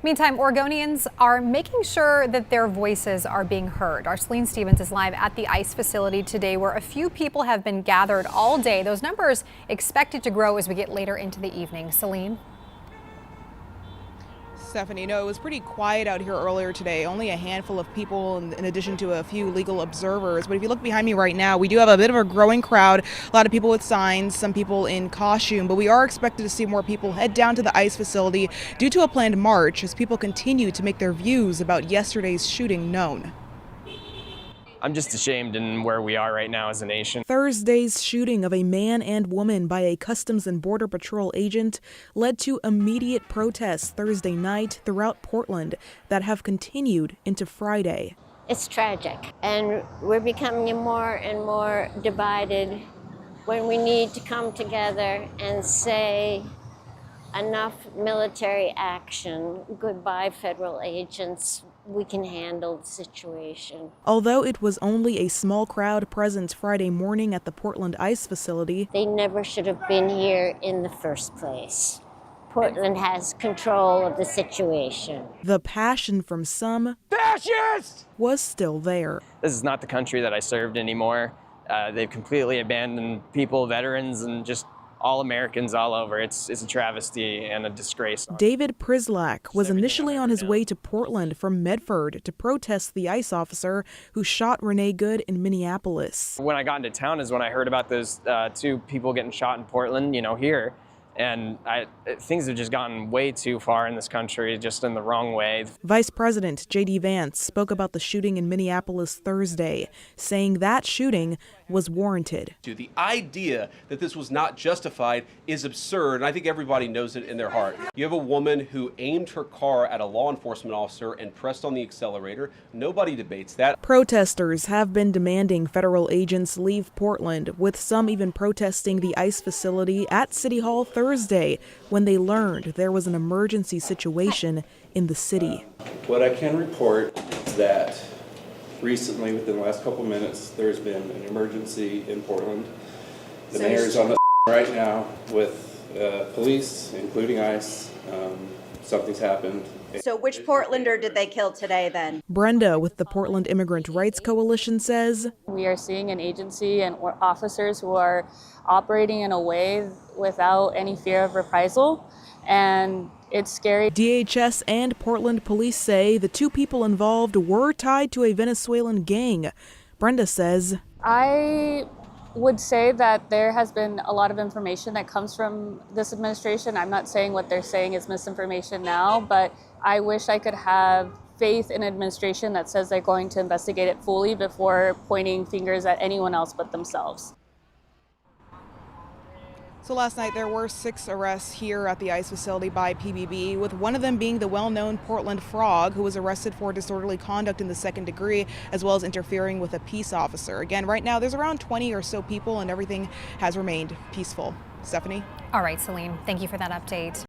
Meantime, Oregonians are making sure that their voices are being heard. Our Celine Stevens is live at the ICE facility today, where a few people have been gathered all day. Those numbers expected to grow as we get later into the evening. Celine? Stephanie, no, it was pretty quiet out here earlier today. Only a handful of people in addition to a few legal observers. But if you look behind me right now, we do have a bit of a growing crowd. A lot of people with signs, some people in costume. But we are expected to see more people head down to the ICE facility due to a planned march as people continue to make their views about yesterday's shooting known. I'm just ashamed in where we are right now as a nation. Thursday's shooting of a man and woman by a Customs and Border Patrol agent led to immediate protests Thursday night throughout Portland that have continued into Friday. It's tragic, and we're becoming more and more divided when we need to come together and say enough military action, goodbye federal agents. We can handle the situation. Although it was only a small crowd present Friday morning at the Portland ICE facility, they never should have been here in the first place. Portland has control of the situation. The passion from some Fascists! Was still there. This is not the country that I served anymore. They've completely abandoned people, veterans, and just all Americans all over. It's a travesty and a disgrace. David Prislak was initially on his way to Portland from Medford to protest the ICE officer who shot Renee Good in Minneapolis. When I got into town is when I heard about those two people getting shot in Portland, here. And things have just gotten way too far in this country, just in the wrong way. Vice President J.D. Vance spoke about the shooting in Minneapolis Thursday, saying that shooting was warranted. The idea that this was not justified is absurd, and I think everybody knows it in their heart. You have a woman who aimed her car at a law enforcement officer and pressed on the accelerator. Nobody debates that. Protesters have been demanding federal agents leave Portland, with some even protesting the ICE facility at City Hall Thursday when they learned there was an emergency situation in the city. What I can report is that recently, within the last couple minutes, there's been an emergency in Portland. The mayor's on the right now with police, including ICE. Something's happened. So which Portlander did they kill today then? Brenda with the Portland Immigrant Rights Coalition says, we are seeing an agency and officers who are operating in a way without any fear of reprisal, and it's scary. DHS and Portland police say the two people involved were tied to a Venezuelan gang. Brenda says, I would say that there has been a lot of information that comes from this administration. I'm not saying what they're saying is misinformation now, but I wish I could have faith in an administration that says they're going to investigate it fully before pointing fingers at anyone else but themselves. So last night there were 6 arrests here at the ICE facility by PBB, with one of them being the well-known Portland Frog, who was arrested for disorderly conduct in the second degree, as well as interfering with a peace officer. Again, right now there's around 20 or so people and everything has remained peaceful. Stephanie? All right, Celine, thank you for that update.